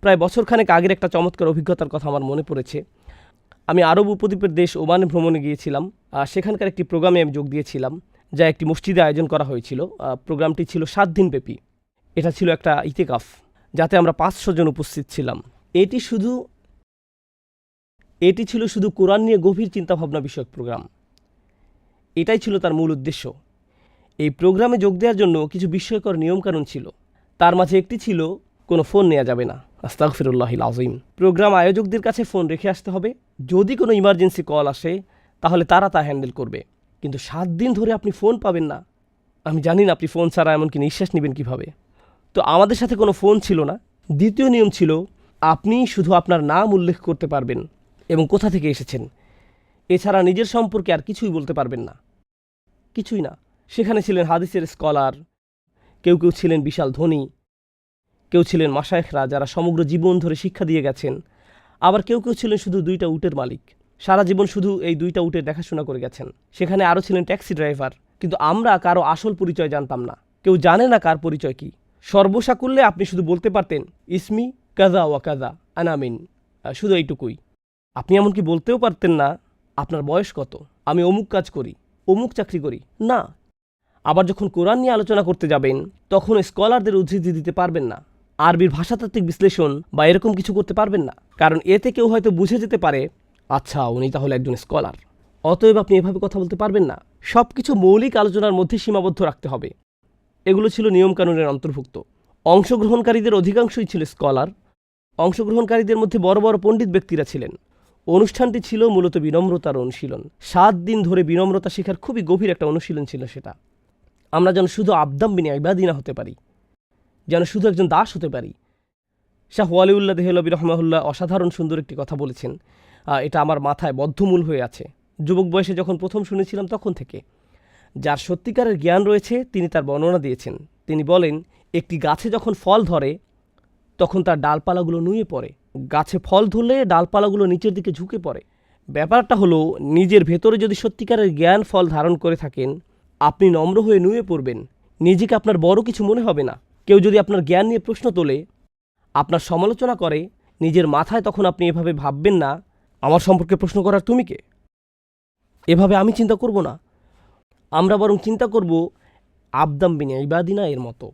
প্রায় বছরখানেক আগের একটা চমৎকার অভিজ্ঞতার কথা আমার মনে পড়েছে। আমি আরব উপদ্বীপের দেশ ওমানে ভ্রমণে গিয়েছিলাম। সেখানকার একটি প্রোগ্রামে আমি যোগ দিয়েছিলাম, যা একটি মসজিদে আয়োজন করা হয়েছিল। প্রোগ্রামটি ছিল 7 দিনব্যাপী। এটা ছিল একটা ইতেকাফ, যাতে আমরা 500 জন উপস্থিত ছিলাম। এটি ছিল শুধু কোরআন নিয়ে গভীর চিন্তাভাবনা বিষয়ক প্রোগ্রাম। এটাই ছিল তার মূল উদ্দেশ্য। এই প্রোগ্রামে যোগ দেওয়ার জন্য কিছু বিস্ময়কর নিয়মকানুন ছিল। তার মাঝে একটি ছিল, কোনো ফোন নেওয়া যাবে না। আস্তাগফিরুল্লাহিল আযীম। প্রোগ্রাম আয়োজকদের কাছে ফোন রেখে আসতে হবে। যদি কোনো ইমার্জেন্সি কল আসে তাহলে তারা তা হ্যান্ডেল করবে, কিন্তু 7 দিন ধরে আপনি ফোন পাবেন না। আমি জানি না আপনি ফোন ছাড়া এমনকি নিঃশ্বাস নেবেন কীভাবে। তো আমাদের সাথে কোনো ফোন ছিল না। দ্বিতীয় নিয়ম ছিল, আপনি শুধু আপনার নাম উল্লেখ করতে পারবেন এবং কোথা থেকে এসেছেন। এছাড়া নিজের সম্পর্কে আর কিছুই বলতে পারবেন না, কিছুই না। সেখানে ছিলেন হাদিসের স্কলার, কেউ কেউ ছিলেন বিশাল ধনী, কেউ ছিলেন মাশায়েখরা যারা সমগ্র জীবন ধরে শিক্ষা দিয়ে গেছেন, আবার কেউ কেউ ছিলেন শুধু 2টা উটের মালিক, সারা জীবন শুধু এই 2টা উটের দেখাশোনা করে গেছেন। সেখানে আরও ছিলেন ট্যাক্সি ড্রাইভার। কিন্তু আমরা কারো আসল পরিচয় জানতাম না। কেউ জানে না কার পরিচয় কি। সর্বসাকুল্যে আপনি শুধু বলতে পারতেন, ইসমি কাজা ওয়া কাজা আনামিন, শুধু এইটুকুই। আপনি এমনকি বলতেও পারতেন না আপনার বয়স কত, আমি অমুক কাজ করি, অমুক চাকরি করি, না। আবার যখন কোরআন নিয়ে আলোচনা করতে যাবেন তখন স্কলারদের উদ্ধৃতি দিতে পারবেন না, আরবির ভাষাতাত্ত্বিক বিশ্লেষণ বা এরকম কিছু করতে পারবেন না, কারণ এতে কেউ হয়তো বুঝে যেতে পারে, আচ্ছা উনি তাহলে একজন স্কলার। অতএব আপনি এভাবে কথা বলতে পারবেন না। সব কিছু মৌলিক আলোচনার মধ্যে সীমাবদ্ধ রাখতে হবে। এগুলো ছিল নিয়মকানুনের অন্তর্ভুক্ত। অংশগ্রহণকারীদের অধিকাংশই ছিল স্কলার। অংশগ্রহণকারীদের মধ্যে বড় বড় পণ্ডিত ব্যক্তিরা ছিলেন। অনুষ্ঠানটি ছিল মূলত বিনম্রতার অনুশীলন। 7 দিন ধরে বিনম্রতা শেখার খুবই গভীর একটা অনুশীলন ছিল সেটা। আমরা যেন শুধু আবদাম বিন ইবাদিনা হতে পারি, যেন শুধু একজন দাস হতে পারি। শাহ ওয়ালিউল্লাহ দেহলভী রহমাহুল্লাহ অসাধারণ সুন্দর একটি কথা বলেছেন, এটা আমার মাথায় বদ্ধমূল হয়ে আছে। যুবক বয়সে যখন প্রথম শুনেছিলাম তখন থেকে। যার সত্যিকারের জ্ঞান রয়েছে তিনি তার বর্ণনা দিয়েছেন। তিনি বলেন, একটি গাছে যখন ফল ধরে তখন তার ডালপালাগুলো নুয়ে পড়ে। গাছে ফল ধরলে ডালপালাগুলো নিচের দিকে ঝুঁকে পড়ে। ব্যাপারটা হলো, নিজের ভেতরে যদি সত্যিকারের জ্ঞান ফল ধারণ করে থাকেন, আপনি নম্র হয়ে নুয়ে পড়বেন। নিজেকে আপনার বড় কিছু মনে হবে না। কেউ যদি আপনার জ্ঞান নিয়ে প্রশ্ন তোলে, আপনার সমালোচনা করে, নিজের মাথায় তখন আপনি এভাবে ভাববেন না, আমার সম্পর্কে প্রশ্ন করার তুমি কে, এভাবে আমি চিন্তা করব না। আমরা বরং চিন্তা করব আবদাম বিন ইবাদিনা এর মতো।